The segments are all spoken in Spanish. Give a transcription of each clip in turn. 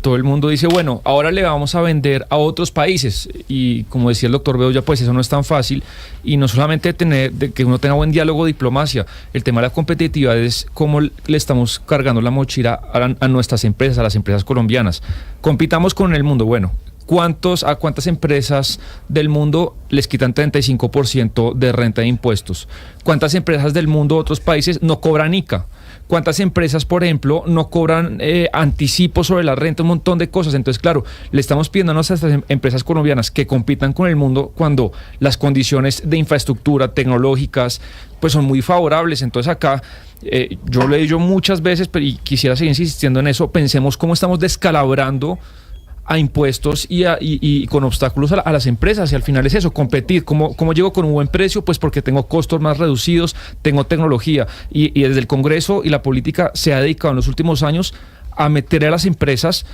todo el mundo dice, bueno, ahora le vamos a vender a otros países. Y como decía el doctor Bedoya, pues eso no es tan fácil. Y no solamente de que uno tenga buen diálogo o diplomacia, el tema de la competitividad es cómo le estamos cargando la mochila a nuestras empresas, a las empresas colombianas. Compitamos con el mundo, bueno. ¿A cuántas empresas del mundo les quitan 35% de renta de impuestos? ¿Cuántas empresas del mundo, otros países, no cobran ICA? ¿Cuántas empresas, por ejemplo, no cobran anticipos sobre la renta? Un montón de cosas. Entonces, claro, le estamos pidiendo a nuestras empresas colombianas que compitan con el mundo cuando las condiciones de infraestructura tecnológicas pues son muy favorables. Entonces acá, yo lo he dicho muchas veces, pero y quisiera seguir insistiendo en eso, pensemos cómo estamos descalabrando a impuestos y con obstáculos a las empresas, y al final es eso, competir. ¿Cómo llego con un buen precio? Pues porque tengo costos más reducidos, tengo tecnología, y desde el Congreso y la política se ha dedicado en los últimos años a meter a las empresas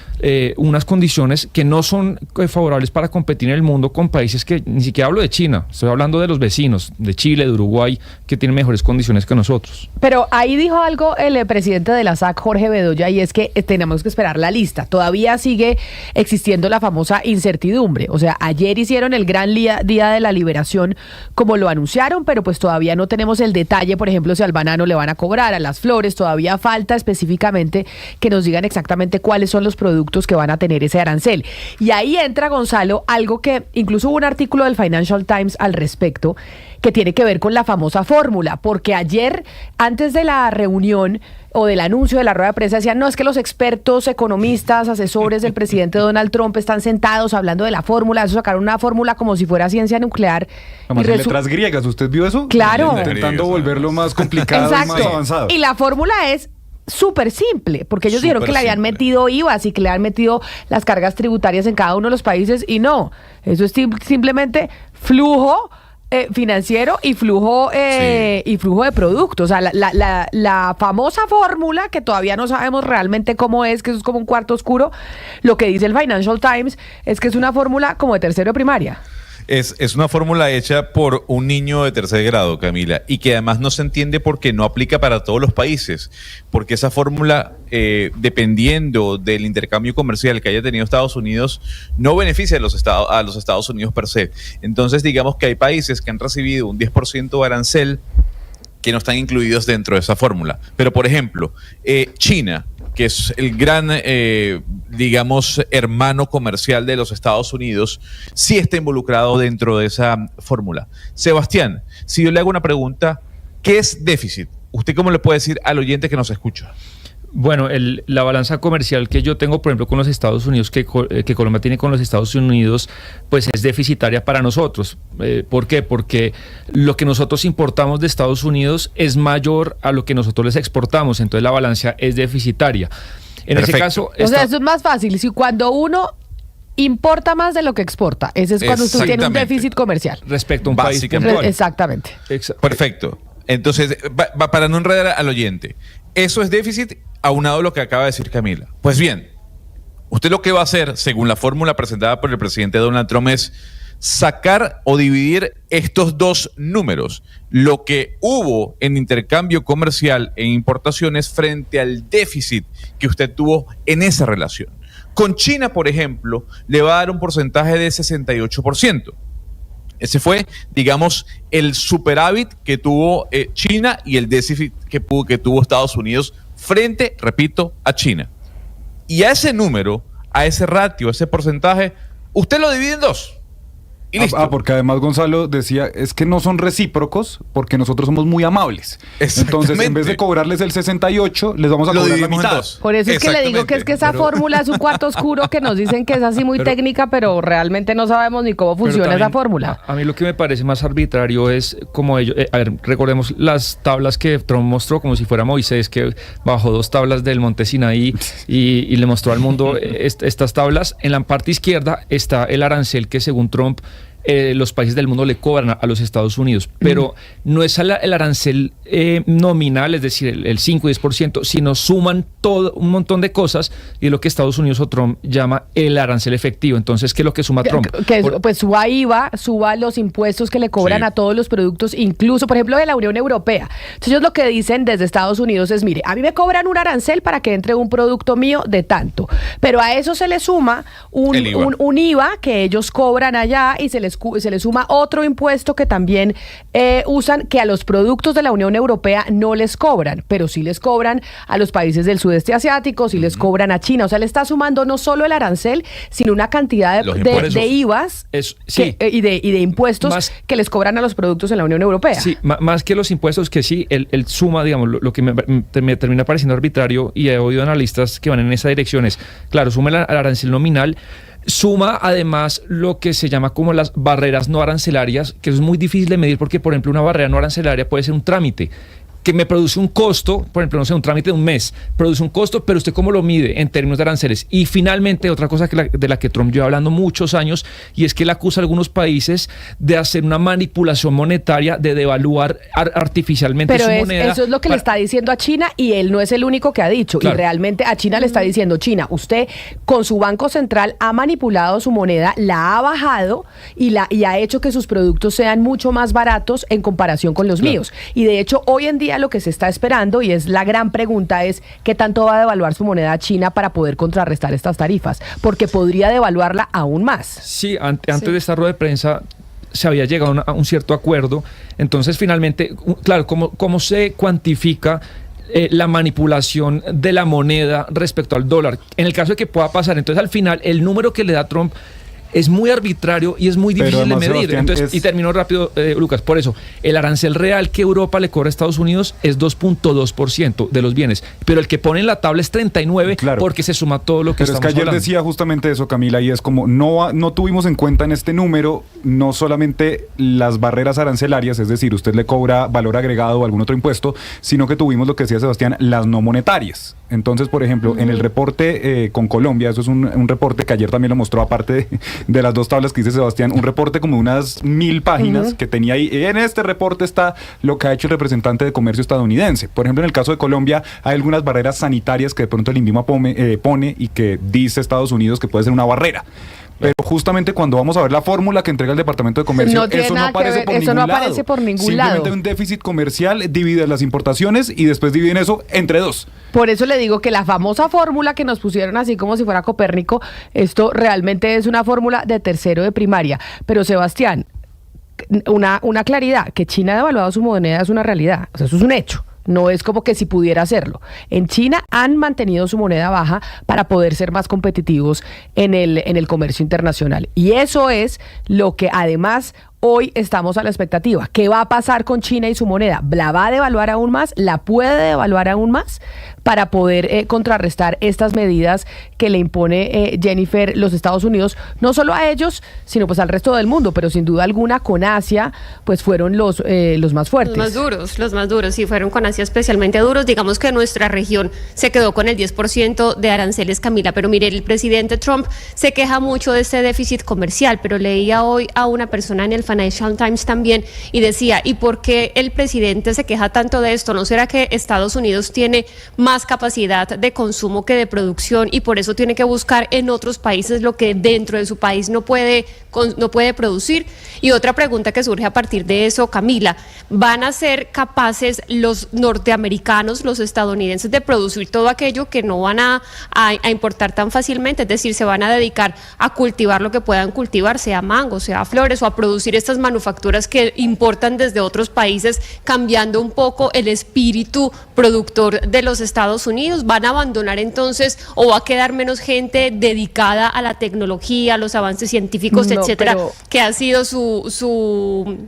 unas condiciones que no son favorables para competir en el mundo con países que, ni siquiera hablo de China, estoy hablando de los vecinos, de Chile, de Uruguay, que tienen mejores condiciones que nosotros. Pero ahí dijo algo el presidente de la SAC, Jorge Bedoya, y es que tenemos que esperar la lista. Todavía sigue existiendo la famosa incertidumbre. O sea, ayer hicieron el gran día de la liberación, como lo anunciaron, pero pues todavía no tenemos el detalle, por ejemplo, si al banano le van a cobrar, a las flores, todavía falta específicamente que nos digan exactamente cuáles son los productos que van a tener ese arancel. Y ahí entra, Gonzalo, algo que incluso hubo un artículo del Financial Times al respecto, que tiene que ver con la famosa fórmula, porque ayer, antes de la reunión o del anuncio de la rueda de prensa, decían, no, es que los expertos, economistas, asesores del presidente Donald Trump están sentados hablando de la fórmula. Eso, sacaron una fórmula como si fuera ciencia nuclear. Además, en letras griegas, ¿usted vio eso? Claro. Intentando volverlo más complicado y más avanzado. Y la fórmula es súper simple, porque ellos dijeron que le habían metido IVAs y que le habían metido las cargas tributarias en cada uno de los países, y no, eso es simplemente flujo financiero y flujo de productos. O sea, la famosa fórmula, que todavía no sabemos realmente cómo es, que eso es como un cuarto oscuro. Lo que dice el Financial Times es que es una fórmula como de tercero de primaria. Es una fórmula hecha por un niño de tercer grado, Camila, y que además no se entiende porque no aplica para todos los países, porque esa fórmula, dependiendo del intercambio comercial que haya tenido Estados Unidos, no beneficia a los Estados Unidos per se. Entonces, digamos que hay países que han recibido un 10% de arancel que no están incluidos dentro de esa fórmula. Pero, por ejemplo, China, que es el gran, digamos, hermano comercial de los Estados Unidos, sí está involucrado dentro de esa fórmula. Sebastián, si yo le hago una pregunta, ¿qué es déficit? ¿Usted cómo le puede decir al oyente que nos escucha? Bueno, la balanza comercial que yo tengo, por ejemplo, con los Estados Unidos, que Colombia tiene con los Estados Unidos, pues es deficitaria para nosotros. ¿Por qué? Porque lo que nosotros importamos de Estados Unidos es mayor a lo que nosotros les exportamos, entonces la balanza es deficitaria. En ese caso... O sea, eso es más fácil. Si cuando uno importa más de lo que exporta, ese es cuando usted tiene un déficit comercial. Respecto a un país puntual. Exactamente. Perfecto. Entonces, para no enredar al oyente, eso es déficit aunado a lo que acaba de decir Camila. Pues bien, usted lo que va a hacer, según la fórmula presentada por el presidente Donald Trump, es sacar o dividir estos dos números, lo que hubo en intercambio comercial e importaciones frente al déficit que usted tuvo en esa relación. Con China, por ejemplo, le va a dar un porcentaje de 68%. Ese fue, digamos, el superávit que tuvo China y el déficit que tuvo Estados Unidos frente, repito, a China. Y a ese número, a ese ratio, a ese porcentaje, usted lo divide en dos. Y listo. Porque además Gonzalo decía, es que no son recíprocos porque nosotros somos muy amables. Entonces, en vez de cobrarles el 68, les vamos a cobrar la mitad. Por eso es que le digo que es que esa fórmula es un cuarto oscuro, que nos dicen que es así muy técnica, pero realmente no sabemos ni cómo funciona también, esa fórmula. A mí lo que me parece más arbitrario es como ellos, recordemos las tablas que Trump mostró como si fuera Moisés, que bajó 2 tablas del monte Sinaí y le mostró al mundo estas tablas. En la parte izquierda está el arancel que según Trump los países del mundo le cobran a los Estados Unidos, pero no es el arancel nominal, es decir, el 5 y 10%, sino suman todo un montón de cosas y es lo que Estados Unidos o Trump llama el arancel efectivo. Entonces, ¿qué es lo que suma Trump? Pues suba IVA, suba los impuestos que le cobran a todos los productos, incluso, por ejemplo, de la Unión Europea. Entonces, ellos lo que dicen desde Estados Unidos es, mire, a mí me cobran un arancel para que entre un producto mío de tanto, pero a eso se le suma un IVA que ellos cobran allá y se le suma otro impuesto que también usan, que a los productos de la Unión Europea no les cobran, pero sí les cobran a los países del sudeste asiático, sí les cobran a China. O sea, le está sumando no solo el arancel, sino una cantidad de IVAs y de impuestos que les cobran a los productos en la Unión Europea. Sí, más que los impuestos, que sí, el suma, digamos, lo que me termina pareciendo arbitrario, y he oído analistas que van en esa dirección, es, claro, suma el arancel nominal, suma además lo que se llama como las barreras no arancelarias, que eso es muy difícil de medir porque, por ejemplo, una barrera no arancelaria puede ser un trámite que me produce un costo, por ejemplo, no sé, un trámite de un mes, produce un costo, pero ¿usted cómo lo mide en términos de aranceles? Y finalmente, otra cosa de la que Trump lleva hablando muchos años, y es que él acusa a algunos países de hacer una manipulación monetaria, de devaluar artificialmente su moneda. Pero eso es lo que le está diciendo a China, y él no es el único que ha dicho. Claro. Y realmente a China le está diciendo, China, usted con su Banco Central ha manipulado su moneda, la ha bajado y ha hecho que sus productos sean mucho más baratos en comparación con los míos. Y de hecho, hoy en día lo que se está esperando, y es la gran pregunta, es qué tanto va a devaluar su moneda China para poder contrarrestar estas tarifas, porque podría devaluarla aún más. Sí, antes de esta rueda de prensa se había llegado a un cierto acuerdo. Entonces, finalmente, claro, ¿cómo se cuantifica la manipulación de la moneda respecto al dólar? En el caso de que pueda pasar, entonces al final el número que le da Trump es muy arbitrario y es muy difícil de medir. Entonces, y termino rápido, Lucas, por eso, el arancel real que Europa le cobra a Estados Unidos es 2.2% de los bienes, pero el que pone en la tabla es 39%, claro, porque se suma todo lo que estamos hablando. Pero es que ayer decía justamente eso, Camila, y es como no tuvimos en cuenta en este número no solamente las barreras arancelarias, es decir, usted le cobra valor agregado o algún otro impuesto, sino que tuvimos lo que decía Sebastián, las no monetarias. Entonces, por ejemplo, en el reporte con Colombia, eso es un reporte que ayer también lo mostró, aparte de las dos tablas que dice Sebastián, un reporte como de unas 1000 páginas que tenía ahí. En este reporte está lo que ha hecho el representante de comercio estadounidense. Por ejemplo, en el caso de Colombia, hay algunas barreras sanitarias que de pronto el INVIMA pone y que dice Estados Unidos que puede ser una barrera. Pero justamente cuando vamos a ver la fórmula que entrega el Departamento de Comercio, eso no aparece por ningún lado. Simplemente un déficit comercial, divide las importaciones y después dividen eso entre dos. Por eso le digo que la famosa fórmula que nos pusieron así como si fuera Copérnico, esto realmente es una fórmula de tercero de primaria. Pero Sebastián, una claridad, que China ha devaluado su moneda es una realidad, o sea, eso es un hecho. No es como que si pudiera hacerlo. En China han mantenido su moneda baja para poder ser más competitivos en el comercio internacional. Y eso es lo que además hoy estamos a la expectativa. ¿Qué va a pasar con China y su moneda? ¿La va a devaluar aún más? ¿La puede devaluar aún más? Para poder contrarrestar estas medidas que le impone Jennifer, los Estados Unidos, no solo a ellos, sino pues al resto del mundo, pero sin duda alguna con Asia, pues fueron los más fuertes. Los más duros, sí, fueron con Asia especialmente duros. Digamos que nuestra región se quedó con el 10% de aranceles, Camila, pero mire, el presidente Trump se queja mucho de este déficit comercial, pero leía hoy a una persona en el Financial Times también y decía, ¿y por qué el presidente se queja tanto de esto? ¿No será que Estados Unidos tiene más capacidad de consumo que de producción y por eso tiene que buscar en otros países lo que dentro de su país no puede producir? Y otra pregunta que surge a partir de eso, Camila, ¿van a ser capaces los norteamericanos, los estadounidenses, de producir todo aquello que no van a importar tan fácilmente? Es decir, ¿se van a dedicar a cultivar lo que puedan cultivar, sea mango, sea flores, o a producir estas manufacturas que importan desde otros países, cambiando un poco el espíritu productor de los Estados Unidos? ¿Van a abandonar entonces o va a quedar menos gente dedicada a la tecnología, a los avances científicos, etcétera, que ha sido su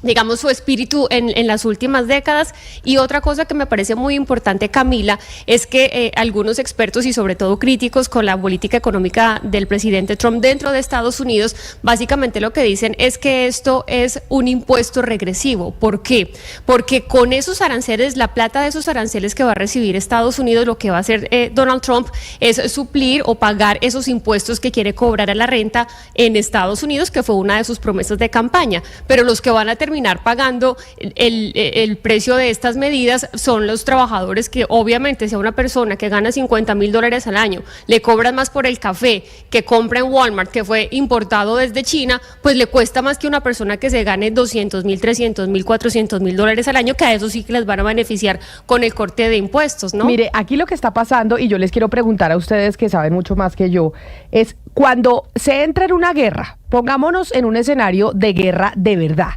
digamos, su espíritu en las últimas décadas. Y otra cosa que me parece muy importante, Camila, es que algunos expertos y sobre todo críticos con la política económica del presidente Trump dentro de Estados Unidos, básicamente lo que dicen es que esto es un impuesto regresivo. ¿Por qué? Porque con esos aranceles, la plata de esos aranceles que va a recibir Estados Unidos, lo que va a hacer Donald Trump es suplir o pagar esos impuestos que quiere cobrar a la renta en Estados Unidos, que fue una de sus promesas de campaña. Pero los que van a terminar pagando el precio de estas medidas son los trabajadores, que obviamente, si a una persona que gana $50,000 al año le cobran más por el café que compra en Walmart, que fue importado desde China, pues le cuesta más que una persona que se gane $200,000, $300,000, $400,000 al año, que a eso sí que les van a beneficiar con el corte de impuestos, ¿no? Mire, aquí lo que está pasando, y yo les quiero preguntar a ustedes que saben mucho más que yo, es cuando se entra en una guerra, pongámonos en un escenario de guerra de verdad,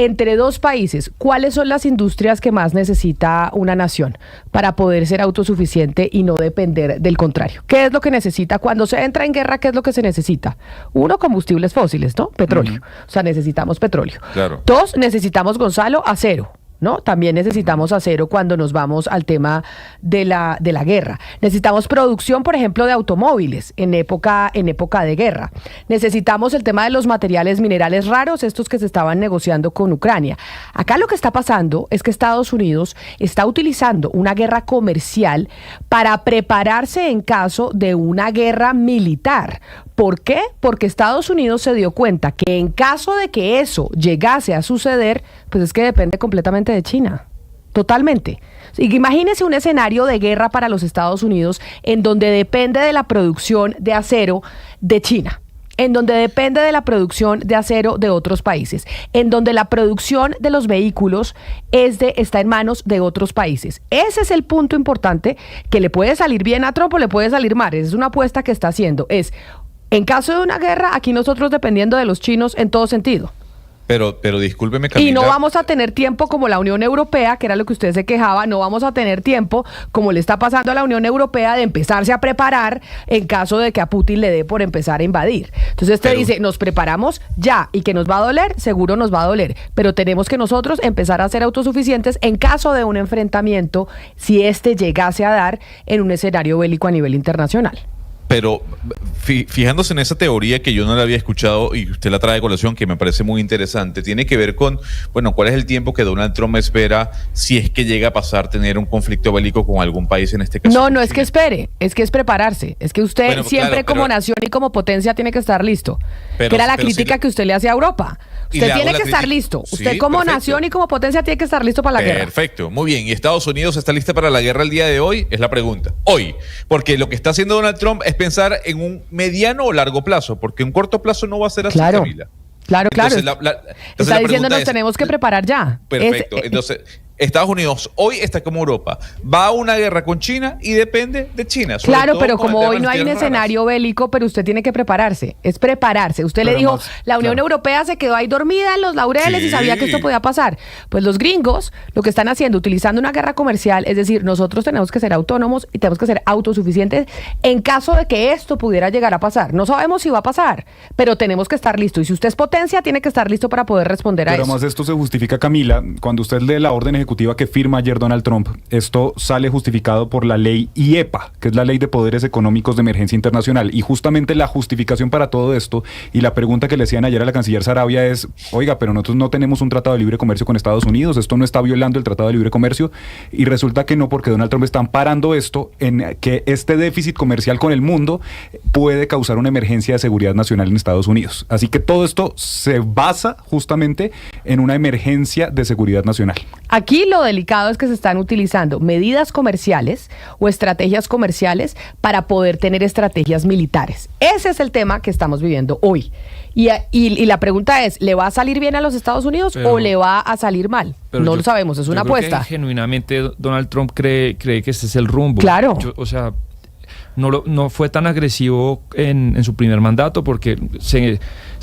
entre dos países, ¿cuáles son las industrias que más necesita una nación para poder ser autosuficiente y no depender del contrario? ¿Qué es lo que necesita? Cuando se entra en guerra, ¿qué es lo que se necesita? Uno, combustibles fósiles, ¿no? Petróleo. O sea, necesitamos petróleo. Claro. Dos, necesitamos, Gonzalo, acero, ¿no? También necesitamos acero cuando nos vamos al tema de la guerra. Necesitamos producción, por ejemplo, de automóviles en época de guerra. Necesitamos el tema de los materiales minerales raros, estos que se estaban negociando con Ucrania. Acá lo que está pasando es que Estados Unidos está utilizando una guerra comercial para prepararse en caso de una guerra militar. ¿Por qué? Porque Estados Unidos se dio cuenta que en caso de que eso llegase a suceder, pues es que depende completamente de China. Totalmente. Imagínese un escenario de guerra para los Estados Unidos en donde depende de la producción de acero de China, en donde depende de la producción de acero de otros países, en donde la producción de los vehículos está en manos de otros países. Ese es el punto importante que le puede salir bien a Trump o le puede salir mal. Esa es una apuesta que está haciendo. En caso de una guerra, aquí nosotros dependiendo de los chinos en todo sentido. Pero discúlpeme, Camila. Y no vamos a tener tiempo como la Unión Europea, que era lo que usted se quejaba, no vamos a tener tiempo, como le está pasando a la Unión Europea, de empezarse a preparar en caso de que a Putin le dé por empezar a invadir. Entonces usted dice, nos preparamos ya, y que nos va a doler, seguro nos va a doler, pero tenemos que nosotros empezar a ser autosuficientes en caso de un enfrentamiento, si este llegase a dar en un escenario bélico a nivel internacional. Pero fijándose en esa teoría que yo no la había escuchado y usted la trae de colación, que me parece muy interesante, tiene que ver con, bueno, cuál es el tiempo que Donald Trump espera si es que llega a pasar tener un conflicto bélico con algún país, en este caso. No es que espere, es que es prepararse. Es que usted siempre como nación y como potencia tiene que estar listo. Que era la crítica que usted le hace a Europa. Usted tiene que estar listo. Usted como nación y como potencia tiene que estar listo para la guerra. Perfecto, muy bien. ¿Y Estados Unidos está lista para la guerra el día de hoy? Es la pregunta. Hoy. Porque lo que está haciendo Donald Trump es pensar en un mediano o largo plazo, porque en corto plazo no va a ser así, Camila. Claro. Entonces, está diciendo nos tenemos que preparar ya. Perfecto. Entonces, Estados Unidos hoy está como Europa, va a una guerra con China y depende de China. Claro, pero como hoy no hay un escenario bélico, pero usted tiene que prepararse, es prepararse. Usted le dijo, la Unión Europea se quedó ahí dormida en los laureles y sabía que esto podía pasar. Pues los gringos lo que están haciendo, utilizando una guerra comercial, es decir, nosotros tenemos que ser autónomos y tenemos que ser autosuficientes en caso de que esto pudiera llegar a pasar. No sabemos si va a pasar, pero tenemos que estar listos. Y si usted es potencia, tiene que estar listo para poder responder a eso. Pero además esto se justifica, Camila, cuando usted lee la orden ejecutiva que firma ayer Donald Trump, esto sale justificado por la ley IEPA, que es la Ley de Poderes Económicos de Emergencia Internacional, y justamente la justificación para todo esto, y la pregunta que le hacían ayer a la canciller Sarabia es, oiga, pero nosotros no tenemos un tratado de libre comercio con Estados Unidos, esto no está violando el tratado de libre comercio, y resulta que no, porque Donald Trump está amparando esto en que este déficit comercial con el mundo puede causar una emergencia de seguridad nacional en Estados Unidos. Así que todo esto se basa justamente en una emergencia de seguridad nacional. Aquí lo delicado es que se están utilizando medidas comerciales o estrategias comerciales para poder tener estrategias militares. Ese es el tema que estamos viviendo hoy. Y la pregunta es, ¿le va a salir bien a los Estados Unidos o le va a salir mal? No lo sabemos, es una apuesta. Genuinamente Donald Trump cree que este es el rumbo. Claro. No fue tan agresivo en su primer mandato porque se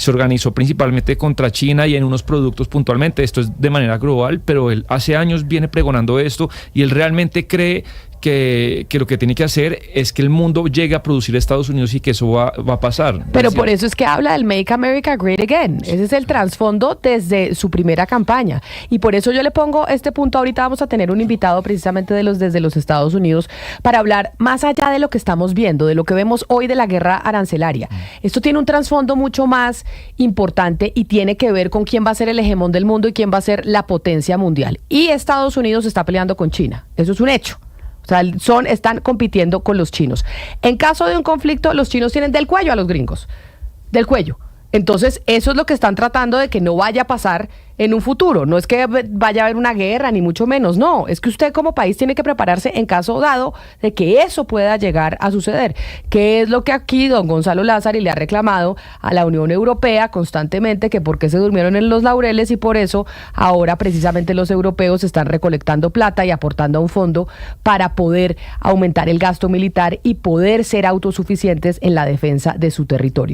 organizó principalmente contra China y en unos productos puntualmente. Esto es de manera global, pero él hace años viene pregonando esto y él realmente cree que lo que tiene que hacer es que el mundo llegue a producir a Estados Unidos y que eso va a pasar. Pero por eso es que habla del Make America Great Again. Ese es el trasfondo desde su primera campaña. Y por eso yo le pongo este punto. Ahorita vamos a tener un invitado precisamente desde los Estados Unidos para hablar más allá de lo que estamos viendo, de lo que vemos hoy de la guerra arancelaria. Esto tiene un trasfondo mucho más importante y tiene que ver con quién va a ser el hegemón del mundo y quién va a ser la potencia mundial. Y Estados Unidos está peleando con China. Eso es un hecho. O sea, están compitiendo con los chinos. En caso de un conflicto, los chinos tienen del cuello a los gringos. Del cuello. Entonces, eso es lo que están tratando de que no vaya a pasar en un futuro. No es que vaya a haber una guerra, ni mucho menos. No, es que usted como país tiene que prepararse en caso dado de que eso pueda llegar a suceder. Que es lo que aquí don Gonzalo Lázari le ha reclamado a la Unión Europea constantemente, que por qué se durmieron en los laureles, y por eso ahora precisamente los europeos están recolectando plata y aportando a un fondo para poder aumentar el gasto militar y poder ser autosuficientes en la defensa de su territorio.